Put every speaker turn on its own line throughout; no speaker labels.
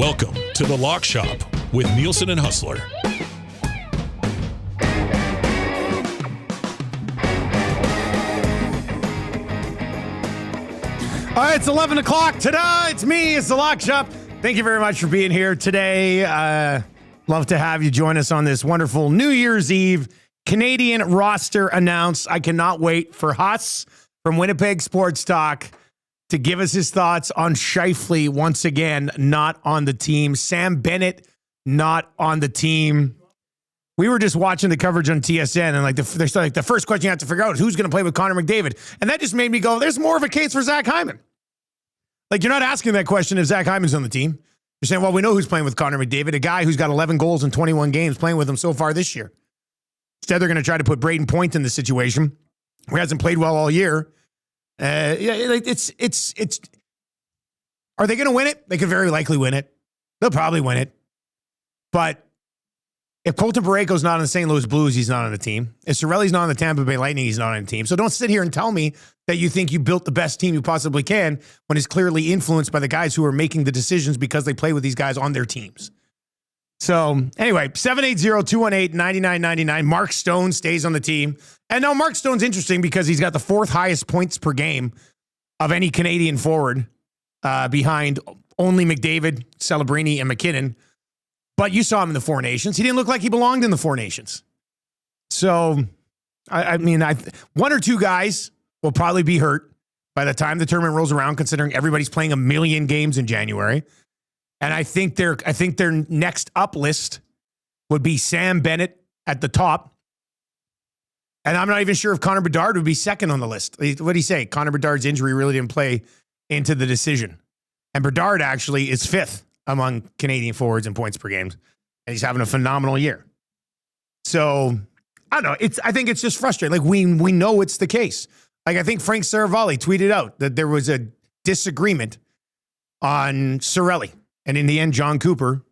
Welcome to The Lock Shop with Nielson and Hustler.
All right, it's 11 o'clock today. It's me. It's The Lock Shop. Thank you very much for being here today. Love to have you join us on this wonderful New Year's Eve Canadian roster announced. I cannot wait for Huss from Winnipeg Sports Talk to give us his thoughts on Scheifele once again, not on the team. Sam Bennett, not on the team. We were just watching the coverage on TSN, and the first question you have to figure out is who's going to play with Connor McDavid. And that just made me go, there's more of a case for Zach Hyman. Like, you're not asking that question if Zach Hyman's on the team. You're saying, well, we know who's playing with Connor McDavid, a guy who's got 11 goals in 21 games playing with him so far this year. Instead, they're going to try to put Braden Point in the situation, who hasn't played well all year. Are they going to win it? They could very likely win it. They'll probably win it. But if Colton Parayko's not on the St. Louis Blues, he's not on the team. If Cirelli's not on the Tampa Bay Lightning, he's not on the team. So don't sit here and tell me that you think you built the best team you possibly can when it's clearly influenced by the guys who are making the decisions because they play with these guys on their teams. So anyway, 780-218-9999. Mark Stone stays on the team. And now Mark Stone's interesting because he's got the fourth highest points per game of any Canadian forward behind only McDavid, Celebrini, and McKinnon. But you saw him in the Four Nations. He didn't look like he belonged in the Four Nations. So, I mean, one or two guys will probably be hurt by the time the tournament rolls around, considering everybody's playing 1 million games in January. And I think their next up list would be Sam Bennett at the top. And I'm not even sure if Connor Bedard would be second on the list. What did he say? Connor Bedard's injury really didn't play into the decision. And Bedard actually is fifth among Canadian forwards in points per game. And he's having a phenomenal year. So, I don't know. I think it's just frustrating. Like, we know it's the case. Like, I think Frank Saravalli tweeted out that there was a disagreement on Cirelli. And in the end, John Cooper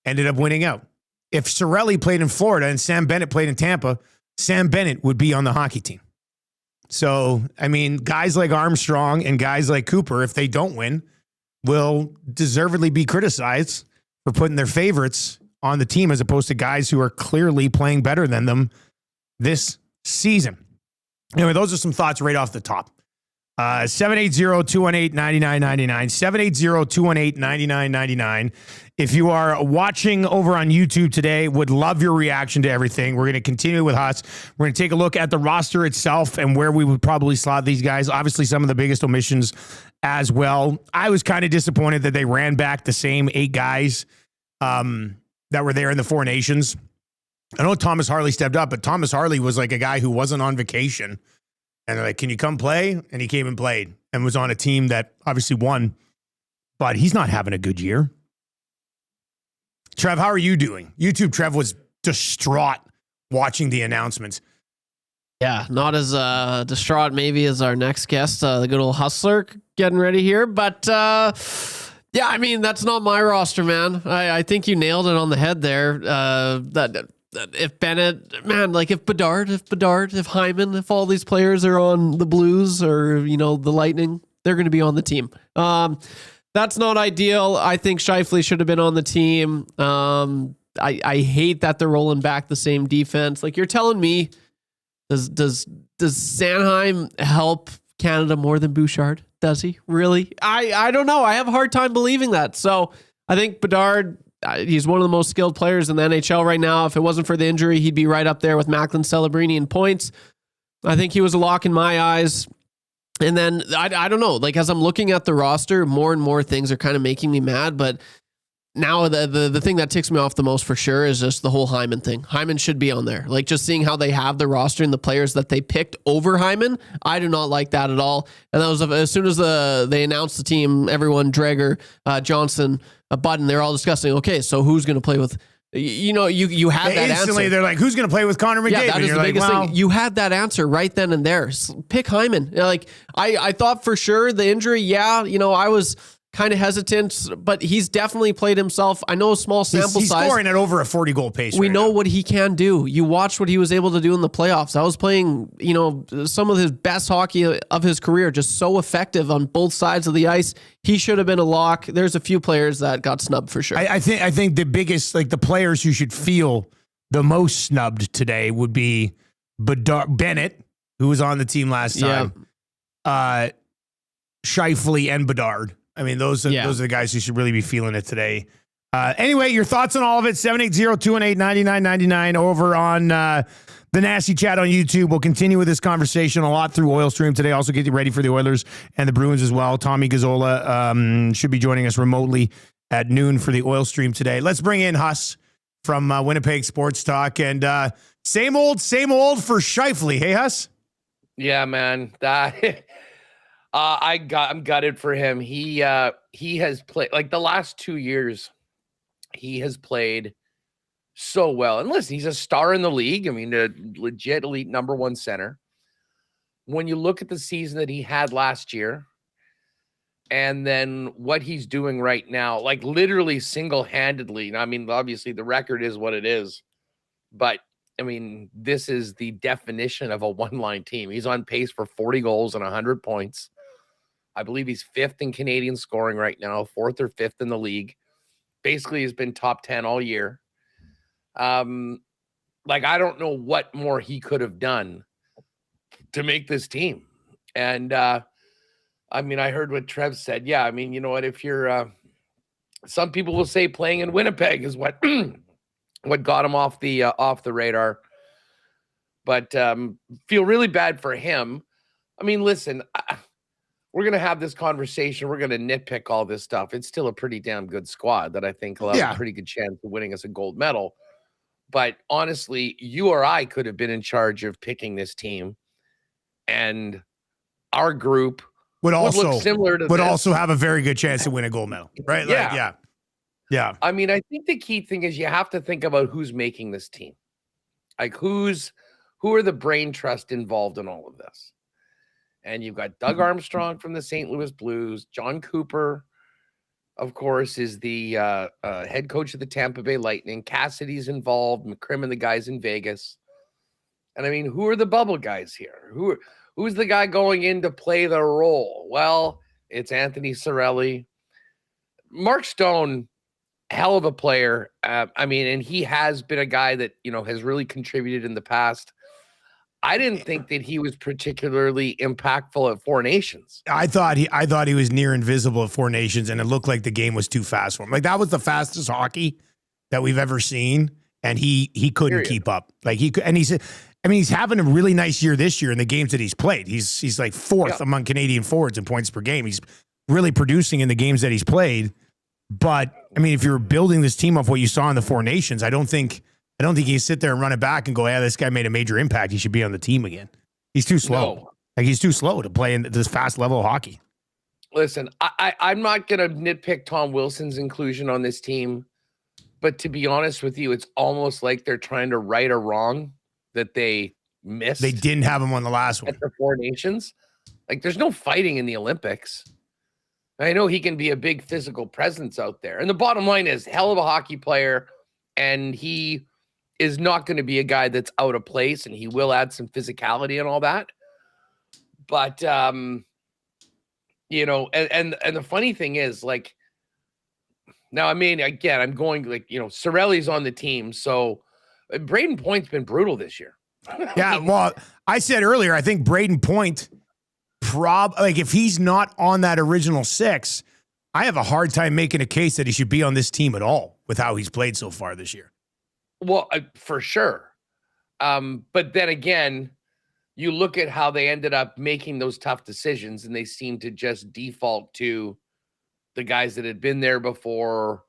ended up winning out. If Cirelli played in Florida and Sam Bennett played in Tampa, Sam Bennett would be on the hockey team. So, I mean, guys like Armstrong and guys like Cooper, if they don't win, will deservedly be criticized for putting their favorites on the team as opposed to guys who are clearly playing better than them this season. Anyway, those are some thoughts right off the top. 780-218-9999. 780-218-9999. If you are watching over on YouTube today, would love your reaction to everything. We're going to continue with Huss. We're going to take a look at the roster itself and where we would probably slot these guys. Obviously, some of the biggest omissions as well. I was kind of disappointed that they ran back the same 8 guys that were there in the Four Nations. I know Thomas Harley stepped up, but Thomas Harley was like a guy who wasn't on vacation. And they're like, can you come play? And he came and played and was on a team that obviously won, but he's not having a good year. Trev, how are you doing? YouTube Trev was distraught watching the announcements.
Yeah, not as distraught maybe as our next guest, the good old Hustler, getting ready here. But yeah, I mean, that's not my roster, man. I think you nailed it on the head there. That if Bennett, man, like if Bedard, if Hyman, if all these players are on the Blues or, you know, the Lightning, they're going to be on the team. That's not ideal. I think Scheifele should have been on the team. I hate that they're rolling back the same defense. Like, you're telling me, does Sanheim help Canada more than Bouchard? Does he really? I don't know. I have a hard time believing that. So I think Bedard, he's one of the most skilled players in the NHL right now. If it wasn't for the injury, he'd be right up there with Macklin, Celebrini in points. I think he was a lock in my eyes. And then I don't know, like, as I'm looking at the roster, more and more things are kind of making me mad. But now the thing that ticks me off the most for sure is just the whole Hyman thing. Hyman should be on there. Like, just seeing how they have the roster and the players that they picked over Hyman, I do not like that at all. And that was as soon as they announced the team, everyone, Dreger, Johnson, Budden, they're all discussing, okay, so who's going to play with, you know, you had that
instantly
answer.
They're like, who's going to play with Connor McDavid?
Yeah, that is
You're
the
like,
biggest
well,
thing. You had that answer right then and there. Pick Hyman. Like, I thought for sure the injury, yeah, you know, I was kind of hesitant, but he's definitely played himself. I know a small sample
he's
size.
scoring at over a 40-goal pace.
We know what he can do. You watch what he was able to do in the playoffs. I was playing, some of his best hockey of his career, just so effective on both sides of the ice. He should have been a lock. There's a few players that got snubbed for sure.
I think the biggest, like the players who should feel the most snubbed today would be Bennett, who was on the team last time, Scheifele, and Bedard. I mean, those are the guys who should really be feeling it today. Anyway, your thoughts on all of it, 780-218-9999 over on the Nasty Chat on YouTube. We'll continue with this conversation a lot through Oil Stream today. Also get you ready for the Oilers and the Bruins as well. Tommy Gazzola should be joining us remotely at noon for the Oil Stream today. Let's bring in Huss from Winnipeg Sports Talk. And same old for Scheifele. Hey, Huss?
Yeah, man. I'm gutted for him. He has played like the last 2 years. He has played so well. And listen, he's a star in the league. I mean, a legit elite number one center. When you look at the season that he had last year, and then what he's doing right now, like literally single-handedly. I mean, obviously the record is what it is, but I mean, this is the definition of a one-line team. He's on pace for 40 goals and 100 points. I believe he's 5th in Canadian scoring right now, 4th or 5th in the league. Basically, he's been top 10 all year. I don't know what more he could have done to make this team. And, I heard what Trev said. Yeah, I mean, you know what? If you're, some people will say playing in Winnipeg is what what got him off the radar. But feel really bad for him. I mean, listen, we're going to have this conversation. We're going to nitpick all this stuff. It's still a pretty damn good squad that I think will have a pretty good chance of winning us a gold medal. But honestly, you or I could have been in charge of picking this team, and our group would look similar to
also have a very good chance to win a gold medal, right? Yeah.
I mean, I think the key thing is you have to think about who's making this team. Like who are the brain trust involved in all of this? And you've got Doug Armstrong from the St. Louis Blues. John Cooper, of course, is the head coach of the Tampa Bay Lightning. Cassidy's involved. McCrim and the guys in Vegas. And I mean, who are the bubble guys here? Who's the guy going in to play the role? Well, it's Anthony Cirelli. Mark Stone, hell of a player. And he has been a guy that, has really contributed in the past. I didn't think that he was particularly impactful at Four Nations.
I thought he was near invisible at Four Nations, and it looked like the game was too fast for him. Like that was the fastest hockey that we've ever seen, and he couldn't keep up. Like he's having a really nice year this year in the games that he's played. He's like 4th among Canadian forwards in points per game. He's really producing in the games that he's played. But I mean, if you're building this team off what you saw in the Four Nations, I don't think you can sit there and run it back and go, yeah, this guy made a major impact. He should be on the team again. He's too slow.
No.
Like he's too slow to play in this fast level of hockey.
Listen, I'm not going to nitpick Tom Wilson's inclusion on this team, but to be honest with you, it's almost like they're trying to right a wrong that they missed.
They didn't have him on the last one.
At the Four Nations. Like there's no fighting in the Olympics. I know he can be a big physical presence out there. And the bottom line is hell of a hockey player, and he is not going to be a guy that's out of place, and he will add some physicality and all that. But, and the funny thing is, like, now, I mean, again, I'm going, like, Cirelli's on the team, so Braden Point's been brutal this year.
Yeah, well, I said earlier, I think Braden Point, if he's not on that original 6, I have a hard time making a case that he should be on this team at all with how he's played so far this year.
Well, for sure. But then again, you look at how they ended up making those tough decisions, and they seem to just default to the guys that had been there before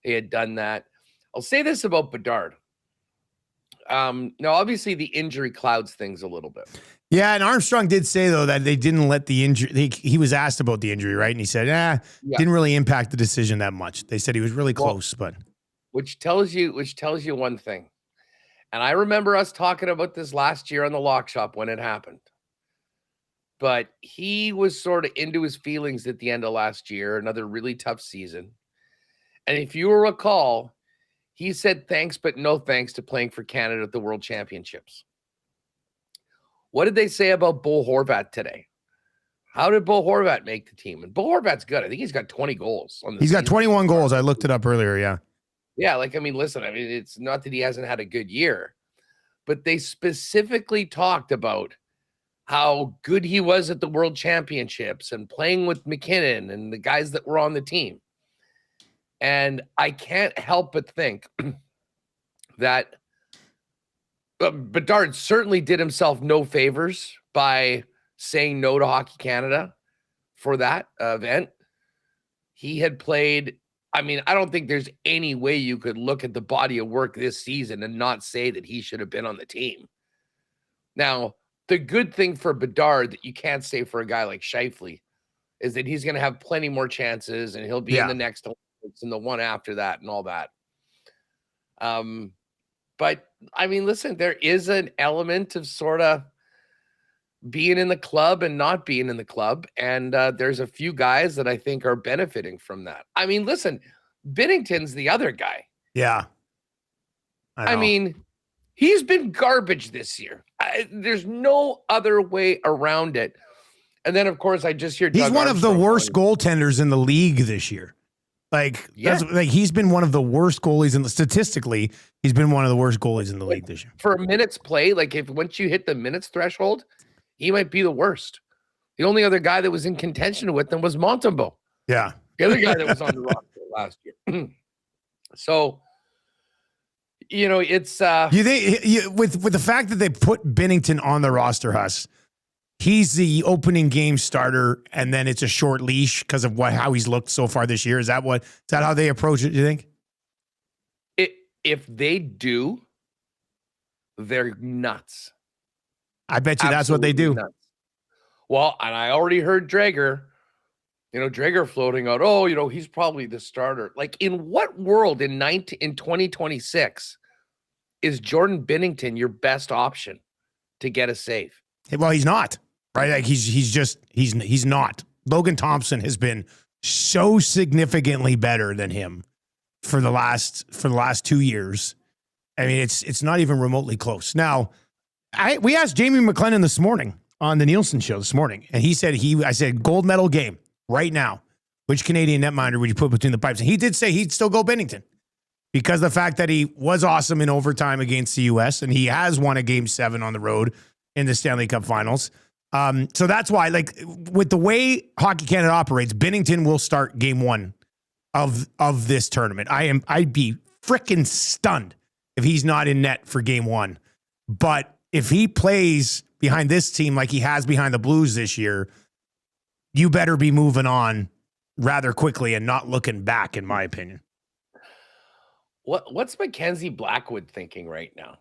they had done that. I'll say this about Bedard. Now, obviously, the injury clouds things a little bit.
Yeah, and Armstrong did say, though, that they didn't let the injury... He was asked about the injury, right? And he said, didn't really impact the decision that much. They said he was really close, but...
Which tells you one thing. And I remember us talking about this last year on the Lock Shop when it happened. but he was sort of into his feelings at the end of last year, another really tough season. And if you will recall, he said thanks, but no thanks to playing for Canada at the World Championships. What did they say about Bo Horvat today? How did Bo Horvat make the team? And Bo Horvat's good. I think he's got 20 goals.
He's got 21 goals. I looked it up earlier, yeah.
Yeah, listen, it's not that he hasn't had a good year, but they specifically talked about how good he was at the World Championships and playing with McKinnon and the guys that were on the team. And I can't help but think that Bedard certainly did himself no favors by saying no to Hockey Canada for that event. He had played, I don't think there's any way you could look at the body of work this season and not say that he should have been on the team. Now, the good thing for Bedard that you can't say for a guy like Scheifele is that he's going to have plenty more chances and he'll be in the next Olympics and the one after that and all that. But listen, there is an element of sort of being in the club and not being in the club. And there's a few guys that I think are benefiting from that. Listen, Binnington's the other guy.
Yeah.
He's been garbage this year. There's no other way around it. And then, of course, I just hear
he's one of the worst goaltenders in the league this year. He's been one of the worst goalies statistically, he's been one of the worst goalies in the league this year.
For minutes play, once you hit the minutes threshold, he might be the worst. The only other guy that was in contention with them was Montembeault.
Yeah.
The other guy that was on the roster last year. So, it's
you think with the fact that they put Binnington on the roster, Huss, he's the opening game starter, and then it's a short leash because of how he's looked so far this year. Is that how they approach it? Do you think?
If they do, they're nuts.
I bet you that's what they do.
Nuts. Well, and I already heard Drager floating out, he's probably the starter. In what world in 2026 is Jordan Binnington your best option to get a save?
Well, he's not, right? He's not. Logan Thompson has been so significantly better than him for the last 2 years. It's not even remotely close. Now, we asked Jamie McLennan this morning on the Nielson show this morning, and he said I said gold medal game right now. Which Canadian netminder would you put between the pipes? And he did say he'd still go Binnington because the fact that he was awesome in overtime against the U.S. and he has won a Game 7 on the road in the Stanley Cup Finals. So that's why, with the way Hockey Canada operates, Binnington will start Game 1 of this tournament. I'd be freaking stunned if he's not in net for Game 1. But if he plays behind this team like he has behind the Blues this year, you better be moving on rather quickly and not looking back, in my opinion.
What's Mackenzie Blackwood thinking right now?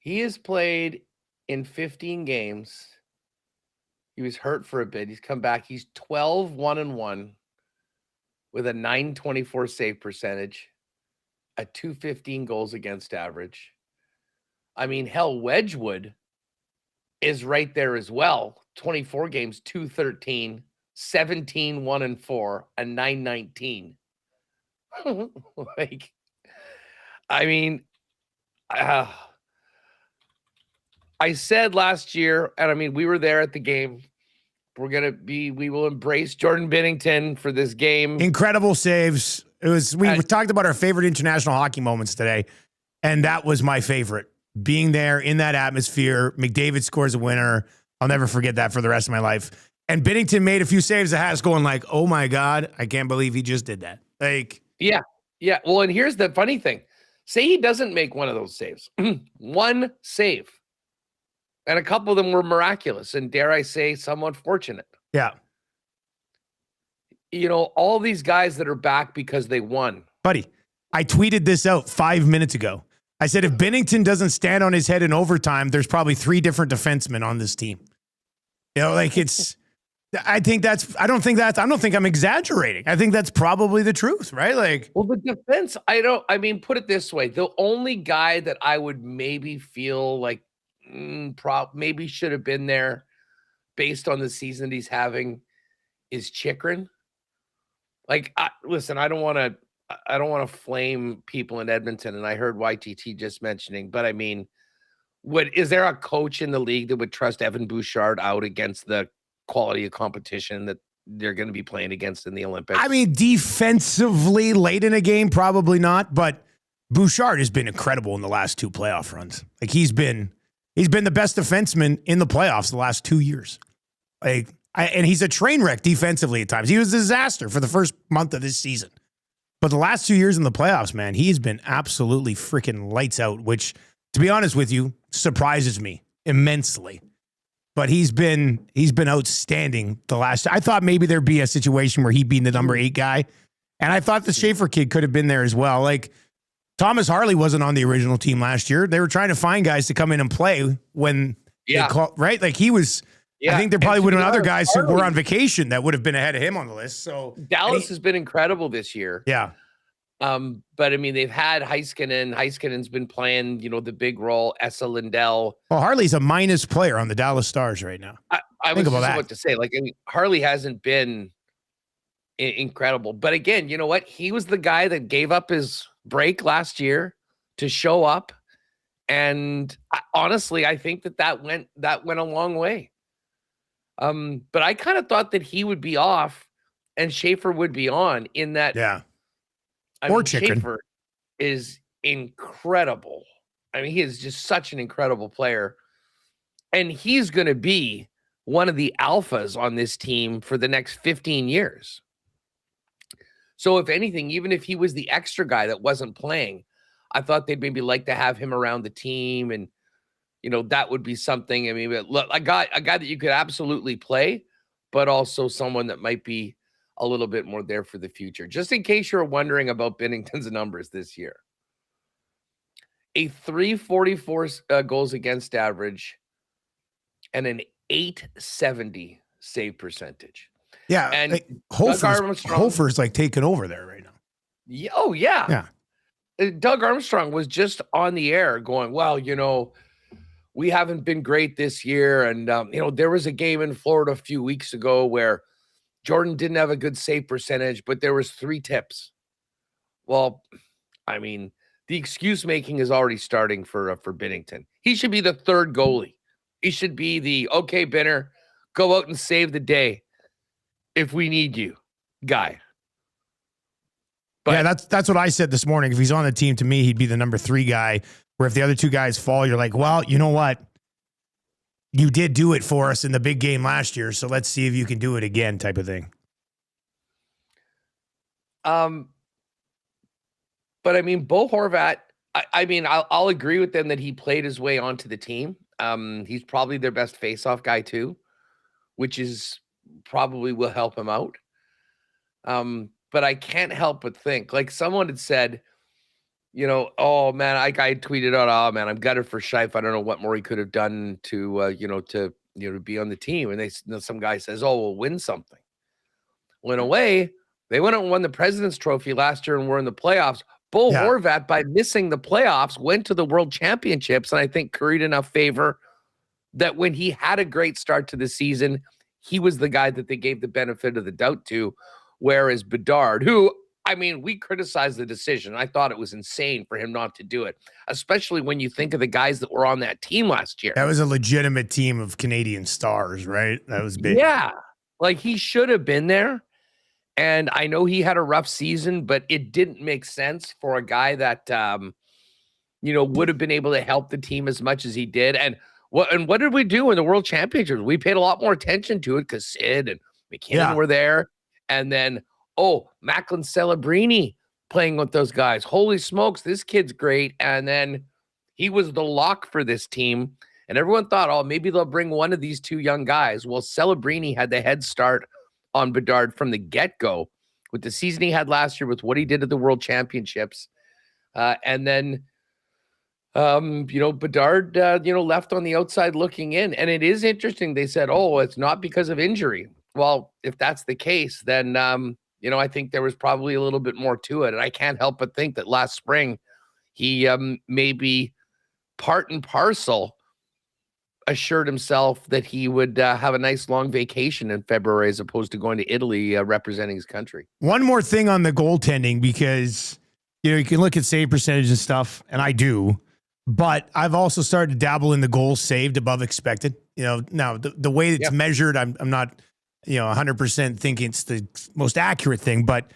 He has played in 15 games. He was hurt for a bit. He's come back. He's 12-1-1 with a .924 save percentage, a .215 goals against average. Wedgwood is right there as well. 24 games, 213, 17-1-4, a .919. I said last year, and we were there at the game. We will embrace Jordan Binnington for this game.
Incredible saves. We talked about our favorite international hockey moments today, and that was my favorite. Being there in that atmosphere, McDavid scores a winner. I'll never forget that for the rest of my life. And Binnington made a few saves that has going oh my God, I can't believe he just did that.
Yeah. Well, and here's the funny thing. Say he doesn't make one of those saves. One save. And a couple of them were miraculous and, dare I say, somewhat fortunate.
Yeah.
All these guys that are back because they won.
Buddy, I tweeted this out 5 minutes ago. I said, if Binnington doesn't stand on his head in overtime, there's probably 3 different defensemen on this team. I don't think I'm exaggerating. I think that's probably the truth, right?
Well, the defense, put it this way. The only guy that I would maybe feel maybe should have been there based on the season he's having is Chychrun. Like, listen, I don't want to flame people in Edmonton, and I heard YTT just mentioning, but I mean, is there a coach in the league that would trust Evan Bouchard out against the quality of competition that they're going to be playing against in the Olympics?
I mean, defensively late in a game, probably not, but Bouchard has been incredible in the last 2 playoff runs. Like, he's been the best defenseman in the playoffs the last 2 years. Like, and he's a train wreck defensively at times. He was a disaster for the first month of this season. But the last 2 years in the playoffs, man, he's been absolutely freaking lights out, which, to be honest with you, surprises me immensely. But he's been outstanding the last. I thought maybe there'd be a situation where he'd be the number 8 guy. And I thought the Schaefer kid could have been there as well. Like, Thomas Harley wasn't on the original team last year. They were trying to find guys to come in and play when they call, right? Like, he was. Yeah. I think there probably would have been other guys who were on vacation that would have been ahead of him on the list. So
Dallas has been incredible this year.
Yeah.
But I mean, they've had Heiskanen. Heiskanen's been playing, the big role. Esa Lindell.
Well, Harley's a minus player on the Dallas Stars right now.
I was just about to say, like, I mean, Harley hasn't been incredible. But again, you know what? He was the guy that gave up his break last year to show up. And honestly, I think that went a long way. But I kind of thought that he would be off and Schaefer would be on in that.
Yeah.
Schaefer is incredible. I mean, he is just such an incredible player. And he's going to be one of the alphas on this team for the next 15 years. So if anything, even if he was the extra guy that wasn't playing, I thought they'd maybe like to have him around the team, and that would be something. I mean, look, a guy that you could absolutely play, but also someone that might be a little bit more there for the future. Just in case you're wondering about Binnington's numbers this year. A 344 goals against average and an 870 save percentage.
Yeah.
And
like, Hofer's like taking over there right now.
Yeah, oh, yeah. Yeah. Doug Armstrong was just on the air going, well, we haven't been great this year. And, there was a game in Florida a few weeks ago where Jordan didn't have a good save percentage, but there was 3 tips. Well, I mean, the excuse making is already starting for Binnington. He should be the 3rd goalie. He should be the, okay, Binner, go out and save the day if we need you guy.
But yeah, that's what I said this morning. If he's on the team, to me, he'd be the number 3 guy, where if the other 2 guys fall, you're like, well, you know what? You did do it for us in the big game last year, so let's see if you can do it again, type of thing.
But I mean, Bo Horvat, I'll agree with them that he played his way onto the team. He's probably their best face-off guy too, which is probably will help him out. But I can't help but think, like someone had said, oh man, I tweeted out, oh man, I'm gutted for Scheif. I don't know what more he could have done to be on the team. And some guy says, oh, we'll win something. Well, in a way, they went out and won the President's Trophy last year and were in the playoffs. Bo Horvat, by missing the playoffs, went to the World Championships, and I think curried enough favor that when he had a great start to the season, he was the guy that they gave the benefit of the doubt to, whereas Bedard, who, I mean, we criticized the decision. I thought it was insane for him not to do it, especially when you think of the guys that were on that team last year.
That was a legitimate team of Canadian stars, right? That was big.
Yeah, like he should have been there. And I know he had a rough season, but it didn't make sense for a guy that, would have been able to help the team as much as he did. And what did we do in the World Championships? We paid a lot more attention to it because Sid and McKinnon were there. And then, Macklin Celebrini playing with those guys. Holy smokes, this kid's great. And then he was the lock for this team. And everyone thought, maybe they'll bring one of these 2 young guys. Well, Celebrini had the head start on Bedard from the get-go with the season he had last year, with what he did at the World Championships. And then, Bedard, left on the outside looking in. And it is interesting. They said, it's not because of injury. Well, if that's the case, then, I think there was probably a little bit more to it. And I can't help but think that last spring he may be part and parcel assured himself that he would have a nice long vacation in February as opposed to going to Italy representing his country.
One more thing on the goaltending, because you can look at save percentage and stuff, and I do, but I've also started to dabble in the goals saved above expected. Now the way it's measured, I'm not 100% thinking it's the most accurate thing, but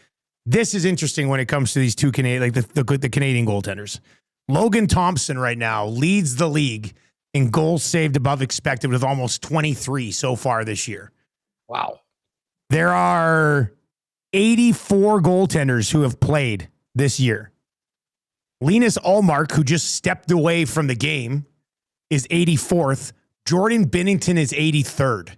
this is interesting when it comes to these two Canadian, like the Canadian goaltenders. Logan Thompson right now leads the league in goals saved above expected with almost 23 so far this year.
Wow.
There are 84 goaltenders who have played this year. Linus Ullmark, who just stepped away from the game, is 84th. Jordan Binnington is 83rd.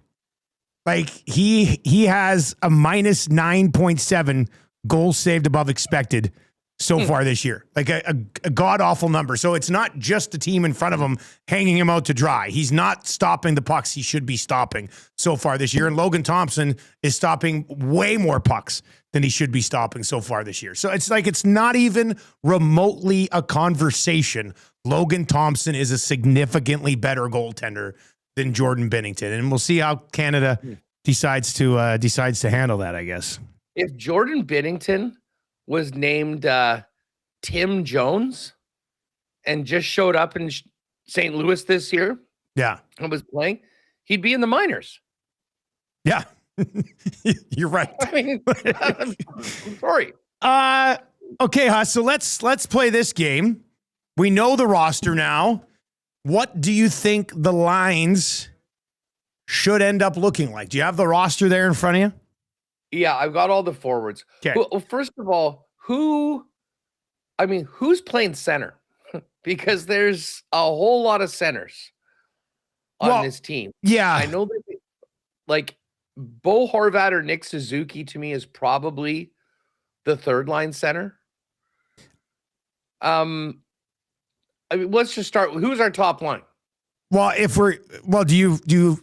Like he has a minus 9.7 goals saved above expected so far this year, like a god-awful number. So it's not just the team in front of him hanging him out to dry. He's not stopping the pucks he should be stopping so far this year. And Logan Thompson is stopping way more pucks than he should be stopping so far this year. So it's not even remotely a conversation. Logan Thompson is a significantly better goaltender than Jordan Binnington. And we'll see how Canada decides to handle that, I guess.
If Jordan Binnington was named Tim Jones and just showed up in St. Louis this year, and was playing, he'd be in the minors.
Yeah, you're right.
I mean, I'm sorry.
Okay, Huss. So let's play this game. We know the roster now. What do you think the lines should end up looking like? Do you have the roster there in front of you?
Yeah, I've got all the forwards.
Okay.
Well, first of all, who's playing center? Because there's a whole lot of centers on this team.
Yeah.
I know that like Bo Horvat or Nick Suzuki to me is probably the third line center. I mean, let's just start with who's our top line.
Well, do you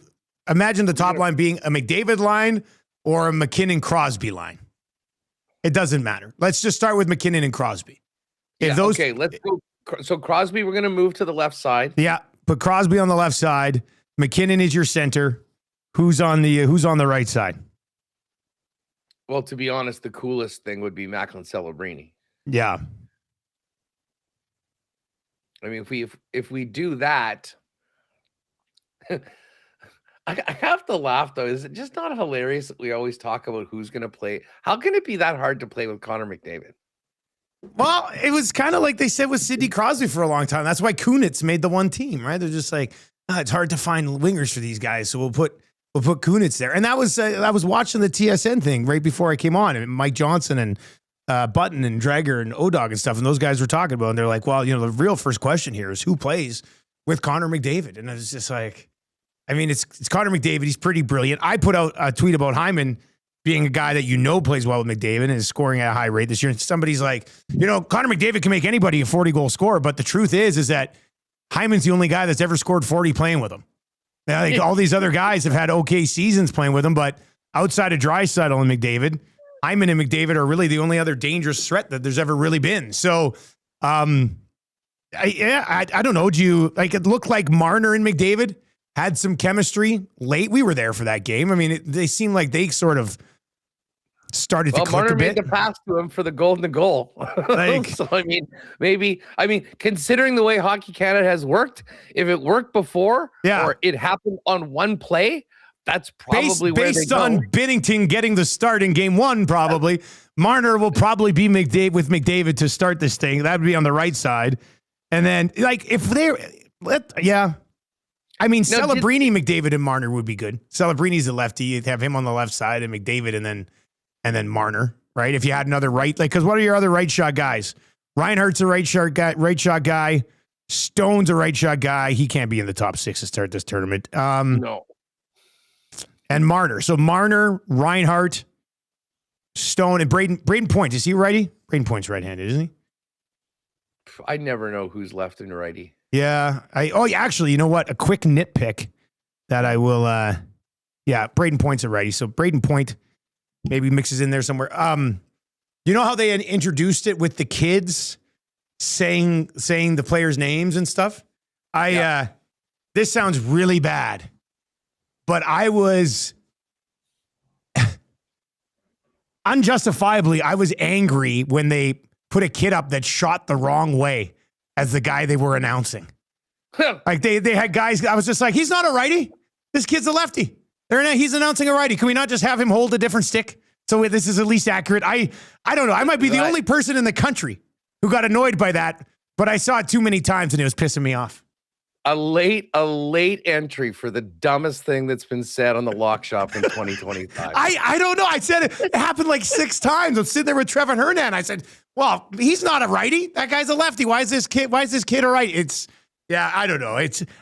imagine the top line being a McDavid line or a McKinnon Crosby line? It doesn't matter. Let's just start with McKinnon and Crosby.
Okay, let's go. So Crosby, we're going to move to the left side.
Yeah, put Crosby on the left side. McKinnon is your center. Who's on the right side?
Well, to be honest, the coolest thing would be Macklin Celebrini.
Yeah.
I mean, if we do that, I have to laugh though. Is it just not hilarious that we always talk about who's going to play? How can it be that hard to play with Connor McDavid?
Well, it was kind of like they said with Sidney Crosby for a long time. That's why Kunitz made the one team, right? They're just like, it's hard to find wingers for these guys, so we'll put Kunitz there. And that was I was watching the TSN thing right before I came on, and Mike Johnson and Button and Drager and Odog and stuff, and those guys were talking about it, and they're like, well, the real first question here is who plays with Connor McDavid? And it's just like, I mean, it's Connor McDavid. He's pretty brilliant. I put out a tweet about Hyman being a guy that plays well with McDavid and is scoring at a high rate this year. And somebody's like, Connor McDavid can make anybody a 40-goal scorer, but the truth is that Hyman's the only guy that's ever scored 40 playing with him. Now, like, all these other guys have had okay seasons playing with him, but outside of Draisaitl and McDavid, Hyman and McDavid are really the only other dangerous threat that there's ever really been. So, I don't know. Do you like it? Looked like Marner and McDavid had some chemistry late. We were there for that game. I mean, they seemed like they sort of started to click
Marner
a bit.
made the pass to him for the golden goal. So, I mean, considering the way Hockey Canada has worked, if it worked before or it happened on one play, that's probably
based on Binnington getting the start in game one, probably. Marner will probably be McDavid to start this thing. That would be on the right side. And then, like, if they're, I mean, Celebrini, McDavid, and Marner would be good. Celebrini's a lefty. You'd have him on the left side and McDavid and then Marner, right? If you had another right, like, because what are your other right shot guys? Reinhardt's a right shot guy. Stone's a right shot guy. He can't be in the top six to start this tournament.
No.
And Marner. So Marner, Reinhardt, Stone, and Braden Point. Is he righty? Braden Point's right-handed, isn't he?
I never know who's left and righty.
Yeah. Actually, you know what? A quick nitpick that I will. Braden Point's a righty. So Braden Point maybe mixes in there somewhere. You know how they had introduced it with the kids saying the players' names and stuff? this sounds really bad, but I was unjustifiably, I was angry when they put a kid up that shot the wrong way as the guy they were announcing. Like they had guys, I was just like, he's not a righty. This kid's a lefty. He's announcing a righty. Can we not just have him hold a different stick? So this is at least accurate. I don't know. I might be the only person in the country who got annoyed by that, but I saw it too many times and it was pissing me off.
A late entry for the dumbest thing that's been said on the Lock Shop in 2025.
I don't know. I said it happened like 6 times. I'm sitting there with Trevor Hernan. I said, well, he's not a righty. That guy's a lefty. Why is this kid a righty? I don't know.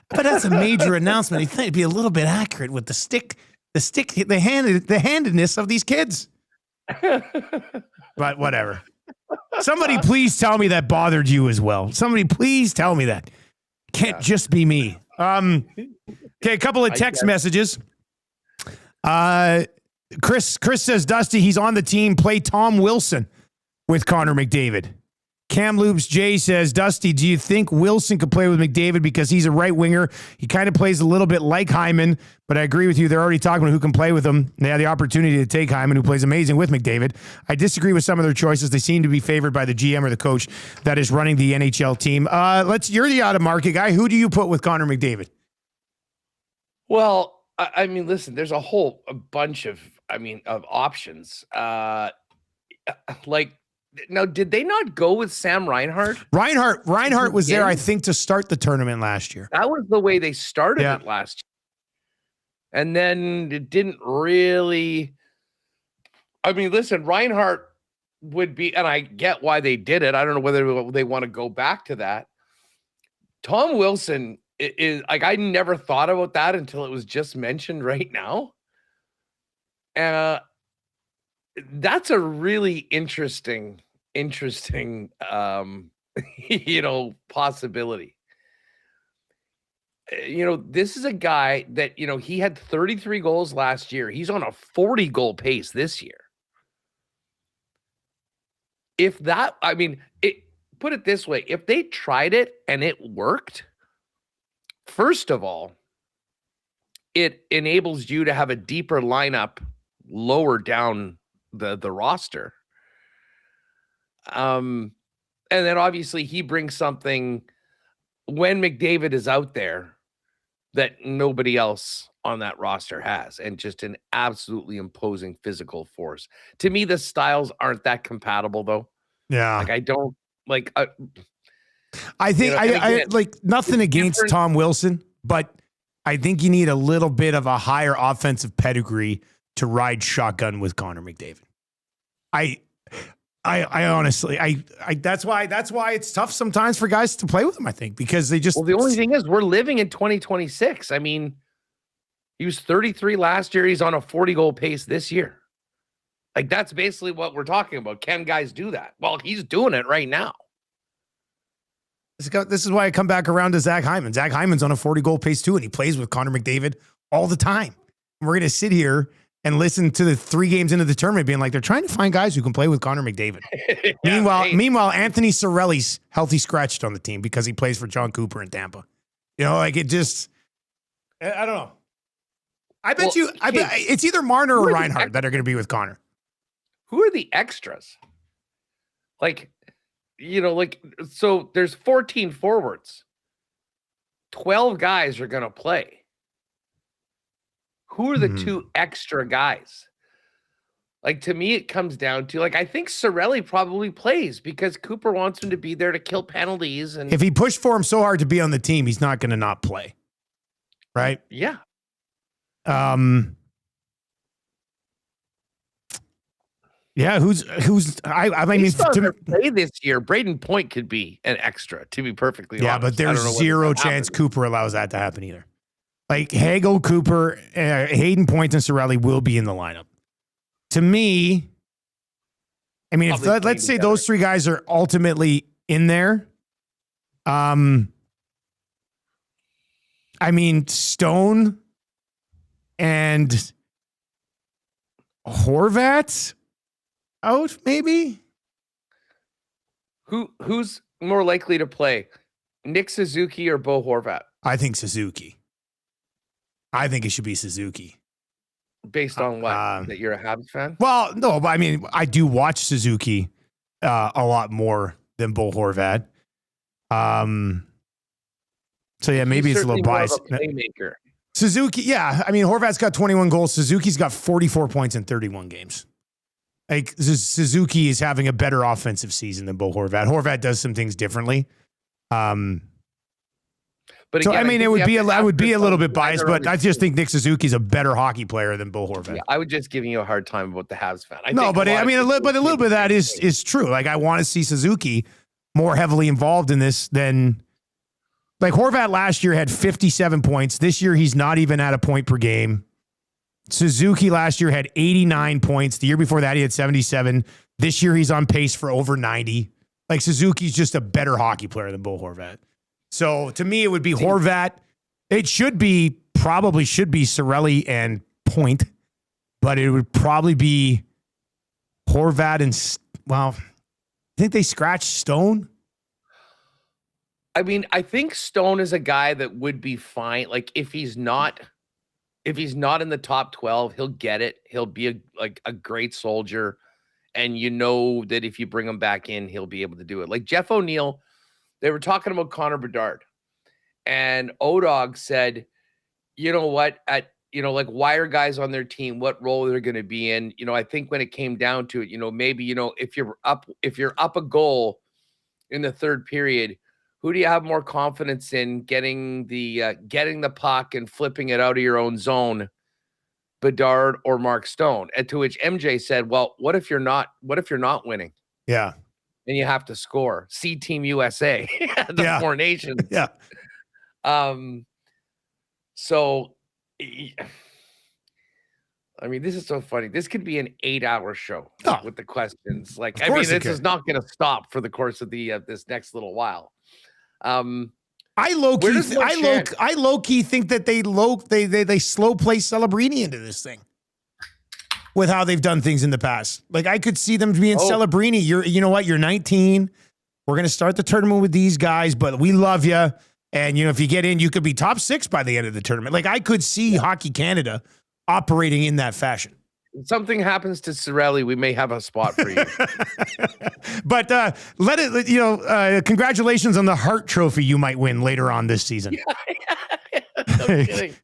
But that's a major announcement. You think it'd be a little bit accurate with the handedness of these kids. But whatever. Somebody please tell me that bothered you as well. Somebody please tell me that. Can't just be me. Okay, a couple of text messages. Chris says, Dusty, he's on the team. Play Tom Wilson with Connor McDavid. Cam Loops J says, Dusty, do you think Wilson could play with McDavid because he's a right winger? He kind of plays a little bit like Hyman, but I agree with you. They're already talking about who can play with him. They had the opportunity to take Hyman, who plays amazing with McDavid. I disagree with some of their choices. They seem to be favored by the GM or the coach that is running the NHL team. You're the out-of-market guy. Who do you put with Connor McDavid?
Well, I mean, listen, there's a bunch of options. Now, did they not go with Sam Reinhart?
Reinhart was there, I think, to start the tournament last year.
That was the way they started it last year. And then it didn't really. I mean, listen, Reinhart would be, and I get why they did it. I don't know whether they want to go back to that. Tom Wilson is like, I never thought about that until it was just mentioned right now. That's a really interesting, possibility. This is a guy that, he had 33 goals last year. He's on a 40 goal pace this year. Put it this way, if they tried it and it worked, first of all, it enables you to have a deeper lineup lower down the roster. And then obviously he brings something when McDavid is out there that nobody else on that roster has, and just an absolutely imposing physical force. To me, the styles aren't that compatible though.
Yeah.
Like I don't like,
I think I like nothing against Tom Wilson, but I think you need a little bit of a higher offensive pedigree to ride shotgun with Connor McDavid. I honestly, that's why it's tough sometimes for guys to play with him, I think, because they just.
Well, the only thing is we're living in 2026. I mean, he was 33 last year. He's on a 40 goal pace this year. Like, that's basically what we're talking about. Can guys do that? Well, he's doing it right now.
This is why I come back around to Zach Hyman. Zach Hyman's on a 40 goal pace too, and he plays with Connor McDavid all the time. And we're going to sit here and listen to the 3 games into the tournament being like, they're trying to find guys who can play with Connor McDavid. Meanwhile, Anthony Cirelli's healthy scratched on the team because he plays for John Cooper in Tampa. I don't know. I bet it's either Marner or Reinhart that are going to be with Connor.
Who are the extras? So there's 14 forwards. 12 guys are going to play. Who are the 2 extra guys? Like, to me, it comes down to, I think Cirelli probably plays because Cooper wants him to be there to kill penalties. And
if he pushed for him so hard to be on the team, he's not going to not play. Right?
Yeah.
Yeah, who's I mean
to play this year, Braden Point could be an extra, to be perfectly honest.
Yeah, but there's zero chance Cooper allows that to happen either. Like, Hagel, Cooper, Hayden Point, and Cirelli will be in the lineup. To me, I mean, let's say those 3 guys are ultimately in there. I mean, Stone and Horvat out, maybe?
Who's more likely to play? Nick Suzuki or Bo Horvat?
I think Suzuki. I think it should be Suzuki.
Based on what? That you're a Habs fan?
Well, no, but I mean, I do watch Suzuki a lot more than Bo Horvat. So yeah, maybe it's a little biased.
Playmaker.
Suzuki, yeah. I mean, Horvat's got 21 goals. Suzuki's got 44 points in 31 games. Like Suzuki is having a better offensive season than Bo Horvat. Horvat does some things differently. But again, so I mean, it would be I would be a little bit biased, but I just think Nick Suzuki's a better hockey player than Bo Horvat.
Yeah, I was just giving you a hard time about the Habs fan.
A little bit of that is true. Like I want to see Suzuki more heavily involved in this than. Like Horvat last year had 57 points. This year, he's not even at a point per game. Suzuki last year had 89 points. The year before that, he had 77. This year, he's on pace for over 90. Like Suzuki's just a better hockey player than Bo Horvat. So to me, it would be Horvat. It probably should be Cirelli and Point, but it would probably be Horvat and, well, I think they scratched Stone.
I mean, I think Stone is a guy that would be fine. Like if he's not in the top 12, he'll get it. He'll be a great soldier. And you know that if you bring him back in, he'll be able to do it. Like Jeff O'Neill, they were talking about Connor Bedard. And O-Dog said, you know what, why are guys on their team, what role they're going to be in? I think when it came down to it, maybe, if you're up a goal in the third period, who do you have more confidence in getting the puck and flipping it out of your own zone, Bedard or Mark Stone? And to which MJ said, well, what if you're not winning?
Yeah.
And you have to score. See Team USA, the Four Nations.
Yeah.
So, I mean, this is so funny. This could be an 8-hour show with the questions. Like, I mean, this is not going to stop for the course of the this next little while.
I low key think that they slow play Celebrini into this thing with how they've done things in the past. Like I could see them being Celebrini. You know what? You're 19. We're going to start the tournament with these guys, but we love you. And if you get in, you could be top 6 by the end of the tournament. Like I could see Hockey Canada operating in that fashion.
If something happens to Cirelli, we may have a spot for you.
But congratulations on the Hart Trophy you might win later on this season.
No kidding.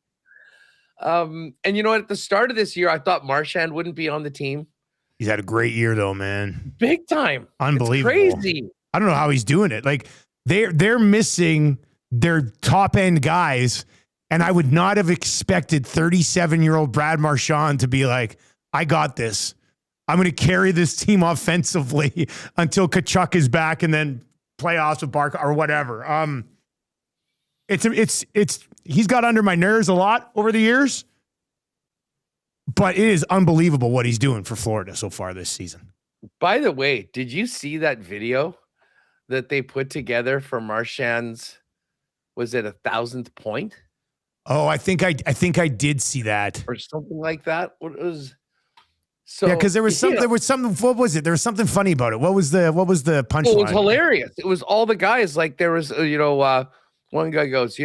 And you know what? At the start of this year, I thought Marchand wouldn't be on the team.
He's had a great year, though, man.
Big time.
Unbelievable.
It's crazy.
I don't know how he's doing it. Like they're missing their top end guys, and I would not have expected 37-year-old Brad Marchand to be like, I got this. I'm going to carry this team offensively until Tkachuk is back and then playoffs with Barca or whatever. He's got under my nerves a lot over the years, but it is unbelievable what he's doing for Florida so far this season.
By the way, did you see that video that they put together for Marchand's, was it 1,000th point?
Oh, I think I did see that.
Or something like that. What was... So,
yeah, because there was something. What was it? There was something funny about it. What was the punchline?
It was hilarious. It was all the guys. Like there was, one guy goes,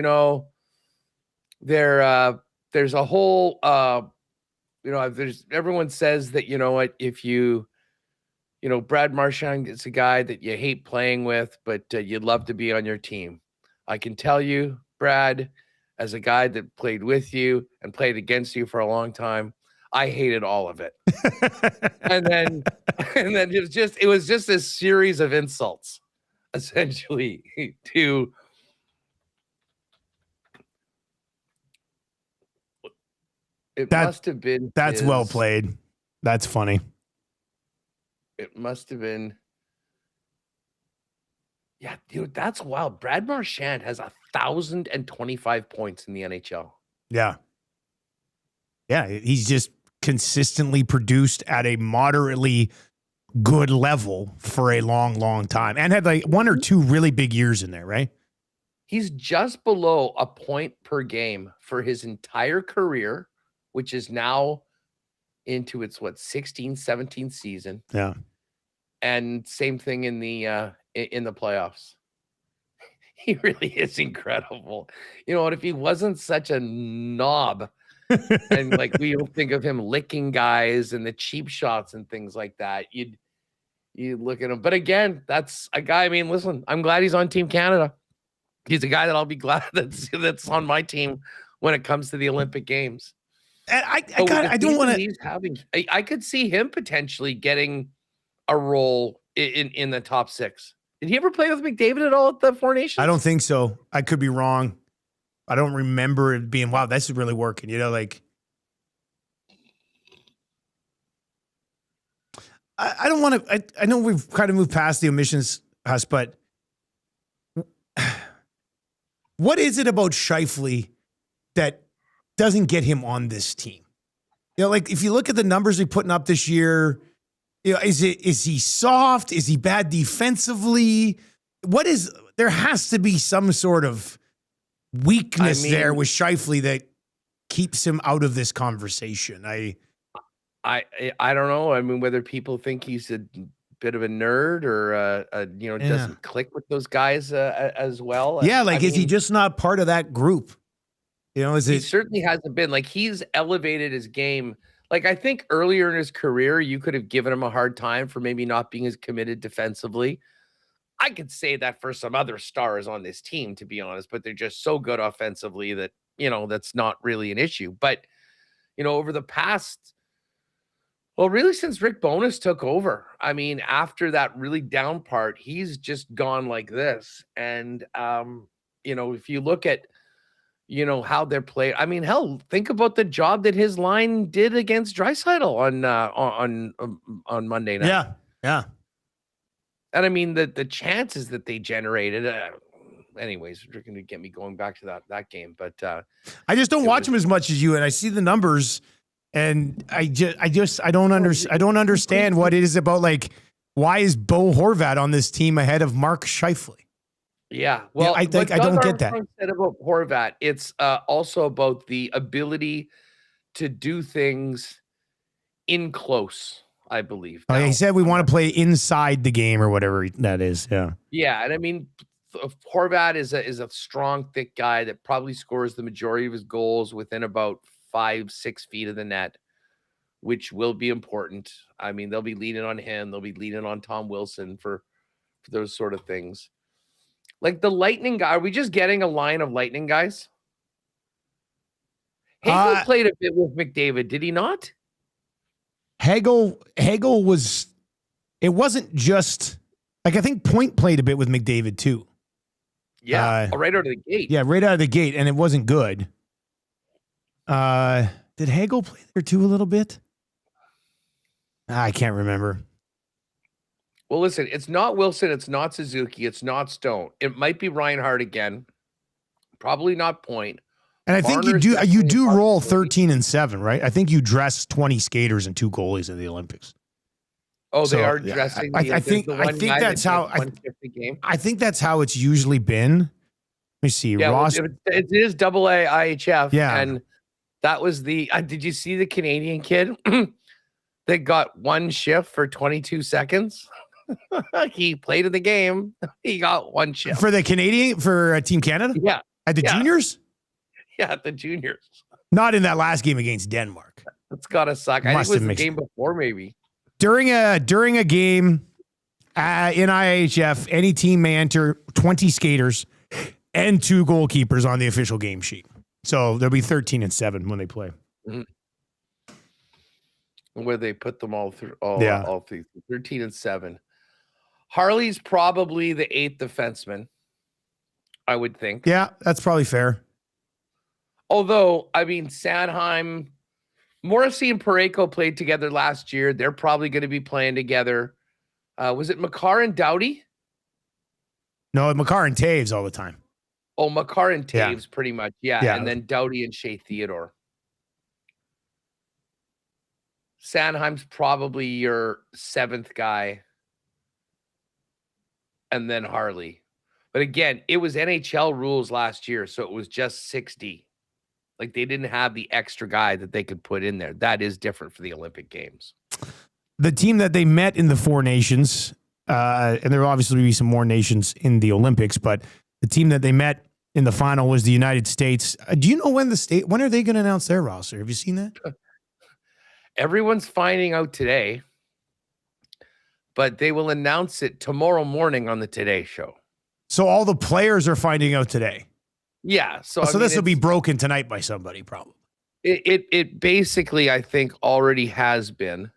there's a whole, there's everyone says that if Brad Marchand is a guy that you hate playing with, but you'd love to be on your team. I can tell you, Brad, as a guy that played with you and played against you for a long time, I hated all of it. and then it was just this series of insults, essentially, to must have been.
That's well played. That's funny.
It must have been. Yeah, dude, that's wild. Brad Marchand has 1,025 points in the NHL.
Yeah. Yeah, he's just consistently produced at a moderately good level for a long, long time and had like 1 or 2 really big years in there, right?
He's just below a point per game for his entire career, which is now into its 16th, 17th season.
Yeah.
And same thing in the playoffs. He really is incredible. You know what? If he wasn't such a knob, and like we don't think of him licking guys and the cheap shots and things like that, you look at him. But again, that's a guy. I mean, listen, I'm glad he's on Team Canada. He's a guy that I'll be glad that's on my team when it comes to the Olympic Games.
And I don't want to.
I could see him potentially getting a role in the top 6. Did he ever play with McDavid at all at the Four Nations?
I don't think so. I could be wrong. I don't remember it being, wow, this is really working. You know, like, I don't want to, I know we've kind of moved past the omissions, Huss, but what is it about Scheifele that doesn't get him on this team? You know, like, if you look at the numbers we're putting up this year, you know, is he soft? Is he bad defensively? There has to be some sort of weakness there with Scheifele that keeps him out of this conversation. I
don't know. I mean, whether people think he's a bit of a nerd or doesn't click with those guys as well.
Yeah, like, is he just not part of that group? You know,
he certainly hasn't been. Like, he's elevated his game. Like, I think earlier in his career, you could have given him a hard time for maybe not being as committed defensively. I could say that for some other stars on this team, to be honest, but they're just so good offensively that, you know, that's not really an issue. But, you know, over the past, well, really since Rick Bowness took over, I mean, after that really down part, he's just gone like this. And, you know, if you look at, you know, how they're played. I mean, hell, think about the job that his line did against Draisaitl on Monday night.
Yeah, yeah.
And I mean, the chances that they generated. Anyways, you're going to get me going back to that game, but
I just don't watch him as much as you, and I see the numbers, and I don't understand what it is about. Like, why is Bo Horvat on this team ahead of Mark Scheifele?
Yeah, well,
I don't get that.
Said about Horvat, it's also about the ability to do things in close, I believe.
Now, he said we want to play inside the game or whatever that is. Yeah.
Yeah, and I mean, Horvat is a strong, thick guy that probably scores the majority of his goals within about 5-6 feet of the net, which will be important. I mean, they'll be leaning on him. They'll be leaning on Tom Wilson for those sort of things. Like the Lightning guy, are we just getting a line of Lightning guys? Hagel played a bit with McDavid, did he not?
Hagel was, it wasn't just, like, I think Point played a bit with McDavid too.
Yeah, right out of the gate.
Yeah, right out of the gate, and it wasn't good. Did Hagel play there too a little bit? I can't remember.
Well, listen, it's not Wilson, it's not Suzuki, it's not Stone. It might be Reinhardt again. Probably not Point.
And I think you do roll 13 and 7, right? I think you dress 20 skaters and 2 goalies in the Olympics.
Oh, so, they are dressing.
I think that's how I think that's how it's usually been. Let me see.
Yeah,
Ross.
Well, it is AA IHF.
Yeah,
and that was the. Did you see the Canadian kid that got one shift for 22 seconds? He played in the game. He got one shift
for the Canadian for Team Canada.
Yeah,
at the juniors.
Yeah, at the juniors.
Not in that last game against Denmark.
That's gotta suck. I think it was the game before, maybe.
During a game in IHF, any team may enter 20 skaters and 2 goalkeepers on the official game sheet. So there'll be 13 and 7 when they play.
Mm-hmm. Where they put them all through, all 13 and 7. Harley's probably the 8th defenseman, I would think.
Yeah, that's probably fair.
Although, I mean, Sanheim, Morrissey and Parayko played together last year. They're probably going to be playing together. Was it Makar and Doughty?
No, Makar and Taves all the time.
Oh, Makar and Taves, pretty much. Yeah. And then Doughty and Shea Theodore. Sanheim's probably your 7th guy. And then Harley. But again, it was NHL rules last year, so it was just 60. Like, they didn't have the extra guy that they could put in there. That is different for the Olympic Games.
The team that they met in the Four Nations, and there will obviously be some more nations in the Olympics, but The team that they met in the final was the United States. Do you know when are they going to announce their roster? Have you seen that?
Everyone's finding out today, but they will announce it tomorrow morning on the Today Show.
So all the players are finding out today.
Yeah. So
This will be broken tonight by somebody, probably.
It basically, I think, already has been.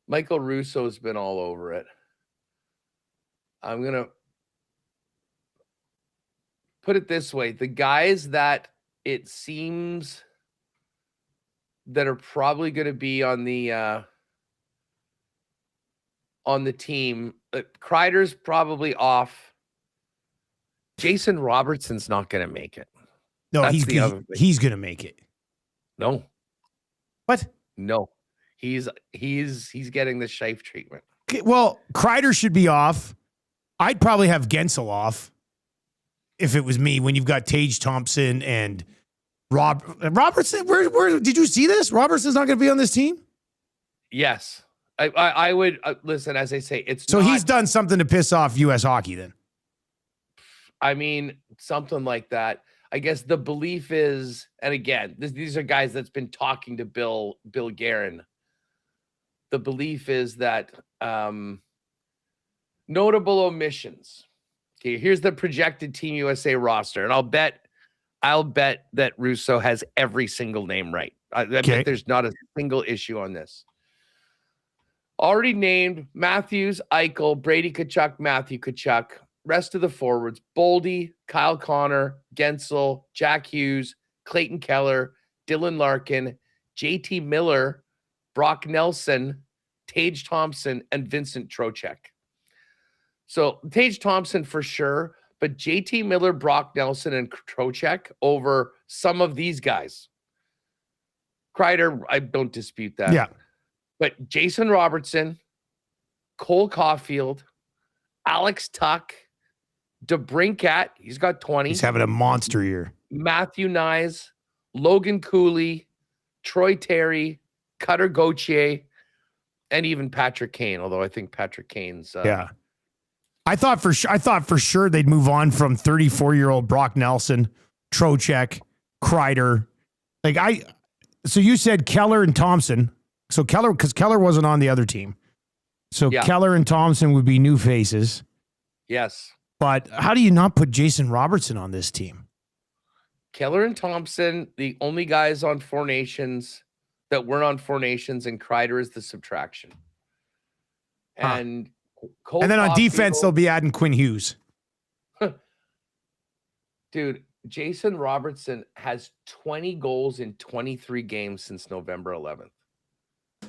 Michael Russo's been all over it. I'm going to put it this way. The guys that it seems that are probably going to be on the team, Kreider's probably off. Jason Robertson's not going to make it.
No, he's going to make it.
No.
What?
No. He's getting the Scheif treatment.
Okay, well, Kreider should be off. I'd probably have Gensel off if it was me when you've got Tage Thompson and Robertson. Where did you see this? Robertson's not going to be on this team?
Yes. I would listen, as I say, it's
so he's done something to piss off U.S. hockey then.
I mean, something like that. I guess the belief is, and again, these are guys that's been talking to Bill Guerin. The belief is that notable omissions. Okay, here's the projected Team USA roster, and I'll bet that Russo has every single name right. I bet there's not a single issue on this. Already named: Matthews, Eichel, Brady Tkachuk, Matthew Tkachuk. Rest of the forwards: Boldy, Kyle Connor, Gensel, Jack Hughes, Clayton Keller, Dylan Larkin, JT Miller, Brock Nelson, Tage Thompson, and Vincent Trocheck. So Tage Thompson for sure, but JT Miller, Brock Nelson, and Trocheck over some of these guys. Kreider, I don't dispute that.
Yeah.
But Jason Robertson, Cole Caulfield, Alex Tuck, DeBrincat, he's got 20.
He's having a monster year.
Matthew Nyes, Logan Cooley, Troy Terry, Cutter Gauthier, and even Patrick Kane, although I think Patrick Kane's
yeah. I thought for sure they'd move on from 34-year-old Brock Nelson, Trocheck, Kreider. So you said Keller and Thompson. So because Keller wasn't on the other team. So yeah. Keller and Thompson would be new faces.
Yes.
But how do you not put Jason Robertson on this team?
Keller and Thompson, the only guys on Four Nations that weren't on Four Nations, and Kreider is the subtraction. And Cole
and then on
Caulfield,
defense, they'll be adding Quinn Hughes.
Dude, Jason Robertson has 20 goals in 23 games since November 11th.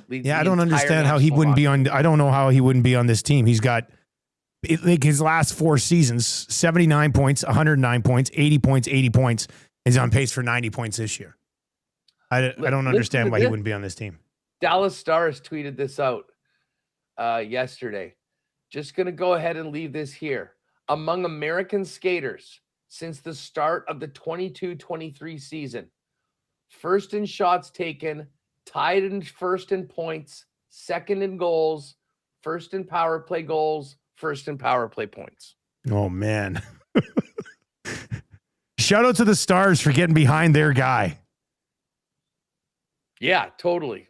Yeah, I don't understand how he wouldn't be on. I don't know how he wouldn't be on this team. He's got his last 4 seasons, 79 points, 109 points, 80 points, 80 points. He's on pace for 90 points this year. I don't understand why he wouldn't be on this team.
Dallas Stars tweeted this out yesterday. Just going to go ahead and leave this here. Among American skaters since the start of the 22-23 season, first in shots taken, tied in first in points, second in goals, first in power play goals, first in power play points.
Oh, man. Shout out to the Stars for getting behind their guy.
Yeah, totally.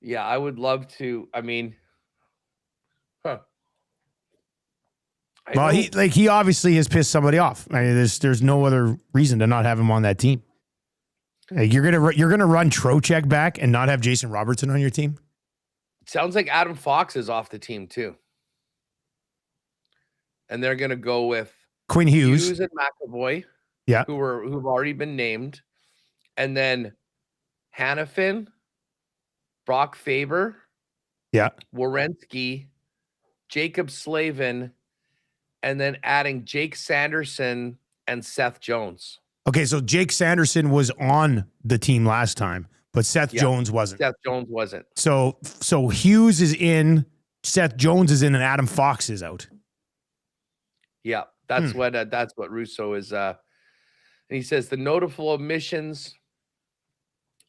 Yeah, I would love to. I mean,
he obviously has pissed somebody off. I mean, there's no other reason to not have him on that team. You're gonna run Trocheck back and not have Jason Robertson on your team?
Sounds like Adam Fox is off the team too, and they're gonna go with
Quinn Hughes
and McAvoy,
yeah,
who've already been named, and then Hannafin, Brock Faber,
yeah,
Werenski, Jacob Slavin, and then adding Jake Sanderson and Seth Jones.
Okay, so Jake Sanderson was on the team last time, but Seth Jones wasn't.
Seth Jones wasn't.
So Hughes is in, Seth Jones is in, and Adam Fox is out.
Yeah, that's what Russo is. And he says the notable omissions: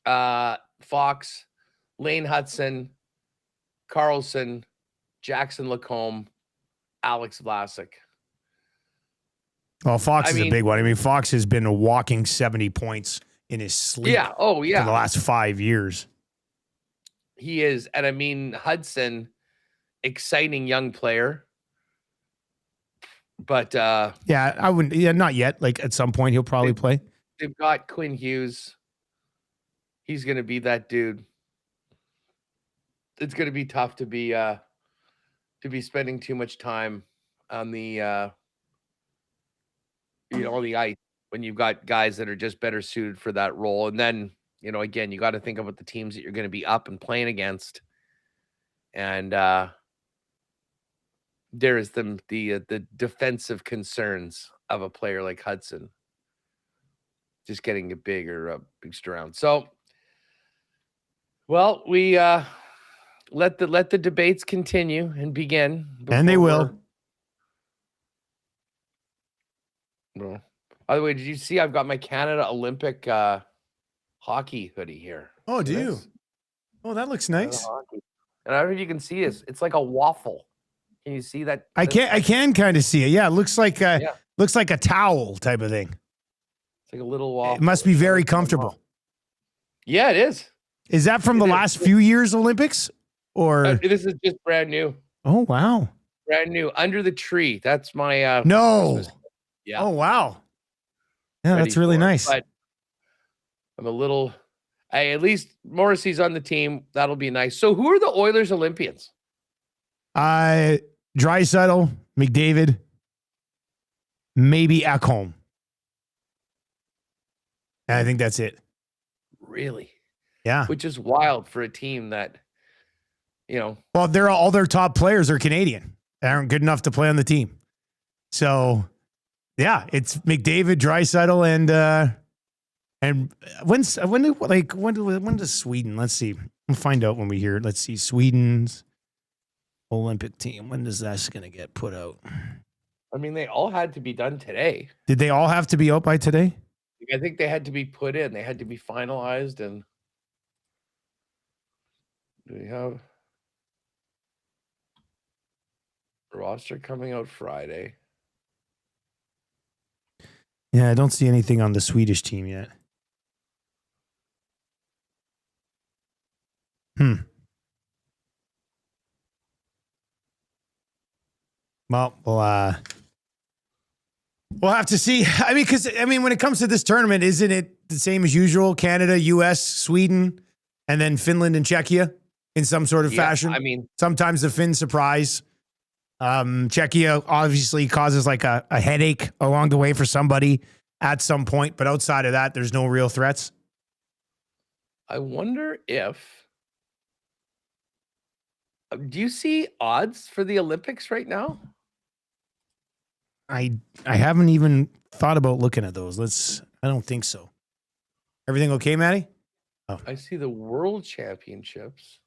Fox, Lane Hudson, Carlson, Jackson Lacombe, Alex Vlasic.
Well, Fox is a big one. I mean, Fox has been walking 70 points in his sleep.
Yeah. Oh, yeah.
For the last 5 years.
He is. And I mean, Hudson, exciting young player. But
yeah, I wouldn't. Yeah, not yet. Like at some point, he'll probably play.
They've got Quinn Hughes. He's going to be that dude. It's going to be tough to be spending too much time on the on the ice when you've got guys that are just better suited for that role. And then again, you got to think about the teams that you're going to be up and playing against. And there is the defensive concerns of a player like Hudson just getting a bigger around. So, well, we let the debates continue and begin,
and they will.
Well, by the way, did you see I've got my Canada Olympic hockey hoodie here?
Oh, do you? Oh, that looks nice.
And I don't know if you can see this. It's like a waffle. Can you see that?
I can kind of see it. Yeah, it looks like a towel type of thing.
It's like a little waffle.
It must be very comfortable.
Yeah, it is.
Is that from the last few years Olympics? Or
this is just brand new.
Oh, wow.
Brand new. Under the tree. That's my
no.
Christmas. Yeah.
Oh, wow. Yeah, that's really nice.
But I'm a little at least Morrissey's on the team. That'll be nice. So who are the Oilers Olympians?
Draisaitl, McDavid, maybe Ekholm. And I think that's it.
Really?
Yeah.
Which is wild for a team that,
Well, all their top players are Canadian. They aren't good enough to play on the team. So, yeah, it's McDavid, Draisaitl, and when does Sweden? Let's see. We'll find out when we hear it. Let's see. Sweden's Olympic team. When does that going to get put out?
I mean, they all had to be done today.
Did they all have to be out by today?
I think they had to be put in. They had to be finalized. And do we have a roster coming out Friday?
Yeah, I don't see anything on the Swedish team yet. Well, we'll have to see. I mean, when it comes to this tournament, isn't it the same as usual? Canada, U.S., Sweden, and then Finland and Czechia in some sort of fashion?
I mean,
sometimes the Finns surprise. Czechia obviously causes like a headache along the way for somebody at some point, but outside of that, there's no real threats.
I wonder if do you see odds for the Olympics right now?
I haven't even thought about looking at those. I don't think so. Everything okay, Maddie? Oh.
I see the World Championships.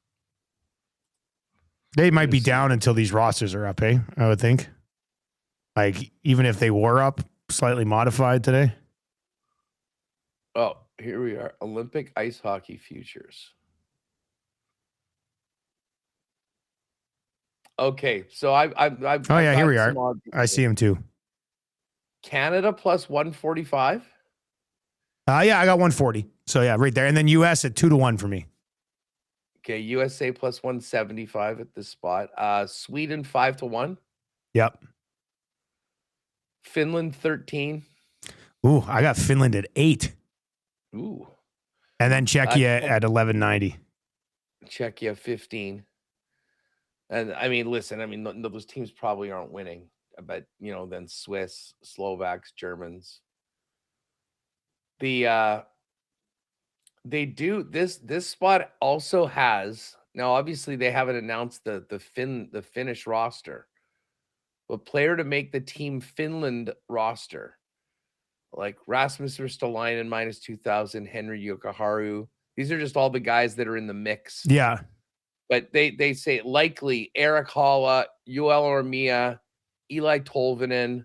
They might be down until these rosters are up, I would think. Like, even if they were up, slightly modified today.
Oh, here we are. Olympic ice hockey futures. Okay, so I've
oh, yeah, here we are. I see them too.
Canada plus 145.
Yeah, I got 140. So, yeah, right there. And then U.S. at 2-1 for me.
Okay, USA plus 175 at this spot. Sweden 5-1.
Yep.
Finland 13.
Ooh, I got Finland at 8.
Ooh.
And then Czechia at 1190.
Czechia 15. And I mean, listen, those teams probably aren't winning, but then Swiss, Slovaks, Germans. They do this spot also has, now obviously they haven't announced the Finnish roster, but player to make the team Finland roster, like Rasmus Ristolainen minus 2,000, Henry Jokiharju. These are just all the guys that are in the mix.
Yeah.
But they say likely Eric Halla, Yoel Ormia, Eli Tolvanen,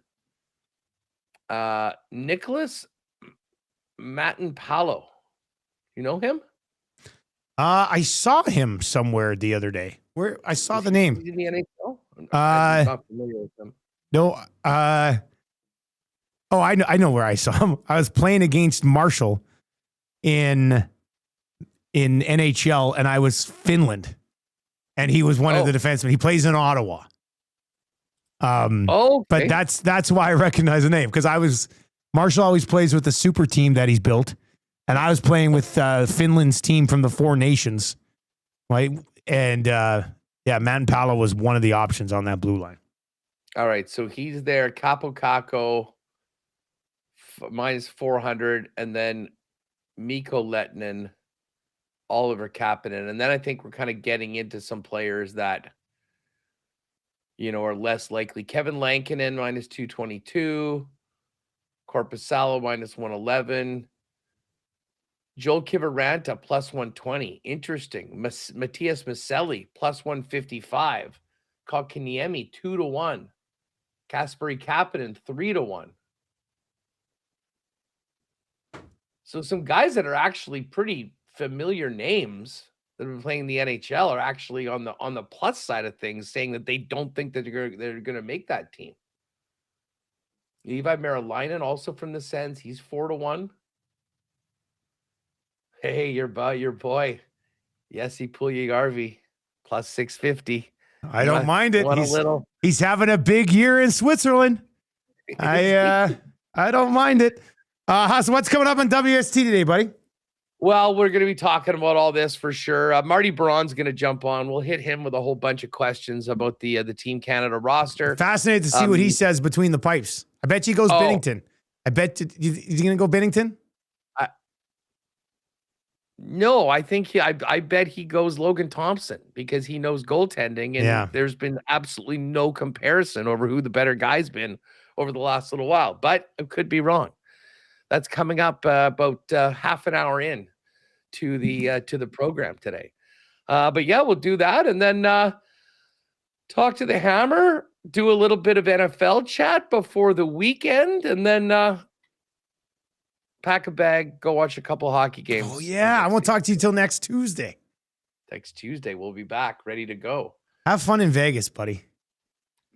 Nicholas Matinpalo. You know him?
I saw him somewhere the other day. Where I saw the name.
In the NHL? I'm not familiar with them.
No. Oh, I know where I saw him. I was playing against Marshall in NHL, and I was Finland, and he was one of the defensemen. He plays in Ottawa.
Okay.
But that's why I recognize the name, because Marshall always plays with the super team that he's built, and I was playing with Finland's team from the Four Nations, right? And Matt Palo was one of the options on that blue line.
All right, so he's there. Capo Caco minus 400, and then Mikko Lehtinen, Oliver Kapanen, and then I think we're kind of getting into some players that are less likely. Kevin Lankinen minus 222, Korpisalo minus 111, Joel Kiviranta plus 120. Interesting. Matthias Maselli plus 155. Kotkaniemi 2-1. Kasperi Kapanen 3-1. So some guys that are actually pretty familiar names that have been playing in the NHL are actually on the plus side of things, saying that they don't think that they're going to make that team. Levi Meralainen, also from the Sens, he's 4-1. Hey, your boy, Jesse Puljujärvi, plus 650.
I don't mind it. He's having a big year in Switzerland. I don't mind it. So what's coming up on WST today, buddy?
Well, we're going to be talking about all this for sure. Marty Braun's going to jump on. We'll hit him with a whole bunch of questions about the Team Canada roster.
Fascinated to see what he says between the pipes. I bet he goes Binnington. I bet is he going to go Binnington?
No, I think I bet he goes Logan Thompson because he knows goaltending, and there's been absolutely no comparison over who the better guy's been over the last little while. But I could be wrong. That's coming up about half an hour in to the program today. But yeah, we'll do that, and then talk to the Hammer, do a little bit of NFL chat before the weekend, and then pack a bag, go watch a couple hockey games.
Oh yeah, I won't talk to you till next Tuesday.
Next Tuesday, we'll be back, ready to go.
Have fun in Vegas, buddy.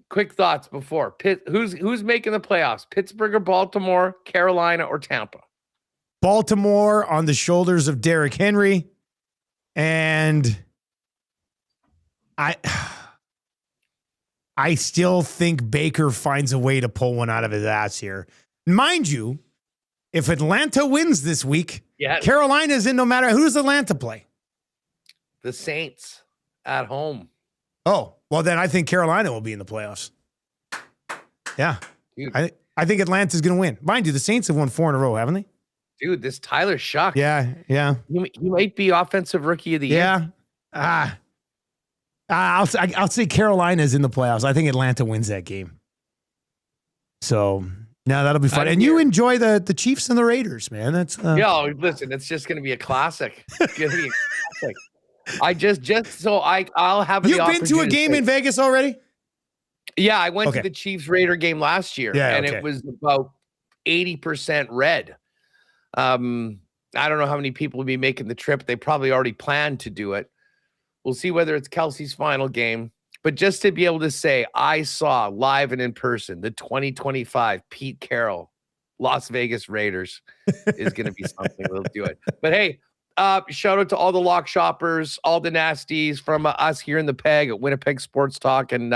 Quick thoughts before who's making the playoffs? Pittsburgh or Baltimore, Carolina or Tampa?
Baltimore on the shoulders of Derrick Henry, and I still think Baker finds a way to pull one out of his ass here. Mind you, if Atlanta wins this week, Carolina's in no matter who does Atlanta play.
The Saints at home.
Oh, well, then I think Carolina will be in the playoffs. Yeah.
Dude.
I think Atlanta's going to win. Mind you, the Saints have won 4 in a row, haven't they?
Dude, this Tyler Shuck.
Yeah.
He might be offensive rookie of the year.
Yeah. I'll say Carolina's in the playoffs. I think Atlanta wins that game. So, no, that'll be fun. And you enjoy the Chiefs and the Raiders, man. That's
listen, it's just going to be a classic. It's going to be a classic. I'll have
You've been to a game in Vegas already?
Yeah, I went to the Chiefs Raider game last year, it was about 80% red. I don't know how many people will be making the trip. They probably already planned to do it. We'll see whether it's Kelsey's final game. But just to be able to say, I saw live and in person the 2025 Pete Carroll Las Vegas Raiders is going to be something. We'll do it. But hey, shout out to all the lock shoppers, all the nasties from us here in the Peg at Winnipeg Sports Talk, and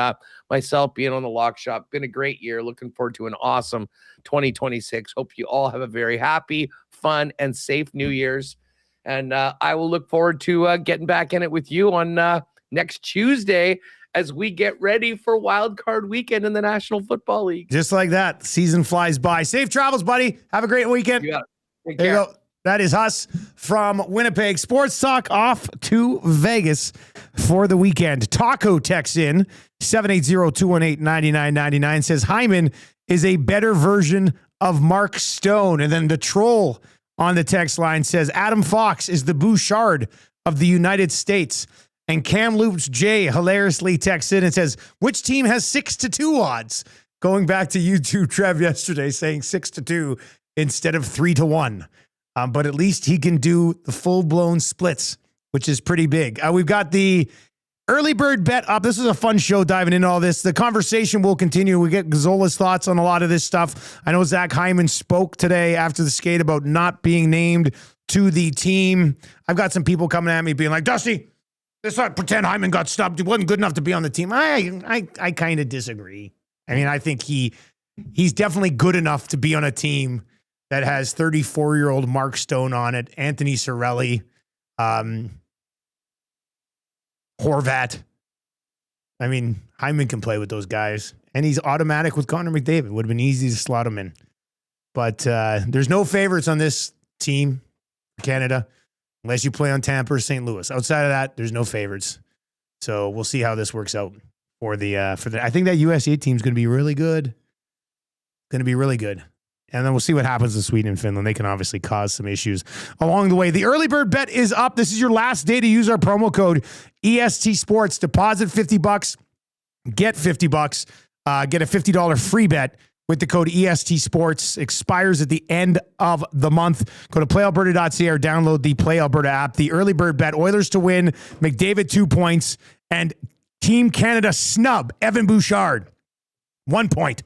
myself being on the lock shop. Been a great year. Looking forward to an awesome 2026. Hope you all have a very happy, fun, and safe New Year's. And I will look forward to getting back in it with you on next Tuesday as we get ready for Wild Card Weekend in the National Football League.
Just like that. The season flies by. Safe travels, buddy. Have a great weekend.
You got it.
There you go. That is us from Winnipeg Sports Talk, off to Vegas for the weekend. Taco texts in 780-218-9999, says Hyman is a better version of Mark Stone. And then the troll on the text line says Adam Fox is the Bouchard of the United States. And Cam Loops J hilariously texts in and says, which team has 6-2 odds? Going back to YouTube Trev yesterday saying 6-2 instead of 3-1. But at least he can do the full-blown splits, which is pretty big. We've got the Early bird bet up. This is a fun show diving into all this. The conversation will continue. We get Gazzola's thoughts on a lot of this stuff. I know Zach Hyman spoke today after the skate about not being named to the team. I've got some people coming at me being like, Dusty, let's not pretend Hyman got snubbed. He wasn't good enough to be on the team. I kind of disagree. I mean, I think he's definitely good enough to be on a team that has 34-year-old Mark Stone on it, Anthony Cirelli, Horvat. I mean, Hyman can play with those guys, and he's automatic with Connor McDavid. Would have been easy to slot him in. But there's no favorites on this team, Canada, unless you play on Tampa or St. Louis. Outside of that, there's no favorites. So we'll see how this works out for the. I think that USA team is going to be really good. Going to be really good. And then we'll see what happens to Sweden and Finland. They can obviously cause some issues along the way. The early bird bet is up. This is your last day to use our promo code EST Sports. Deposit $50, get $50, get a $50 free bet with the code EST Sports. Expires at the end of the month. Go to playalberta.ca or download the Play Alberta app. The early bird bet, Oilers to win, McDavid 2 points, and Team Canada snub Evan Bouchard 1 point.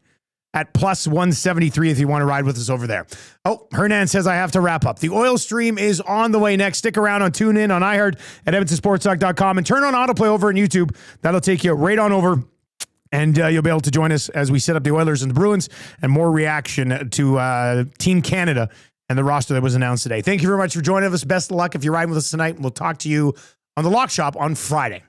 At plus 173 if you want to ride with us over there. Oh, Hernan says I have to wrap up. The oil stream is on the way next. Stick around on TuneIn, on iHeart, at EdmontonSportsTalk.com, and turn on autoplay over on YouTube. That'll take you right on over, and you'll be able to join us as we set up the Oilers and the Bruins and more reaction to Team Canada and the roster that was announced today. Thank you very much for joining us. Best of luck if you're riding with us tonight. We'll talk to you on the Lock Shop on Friday.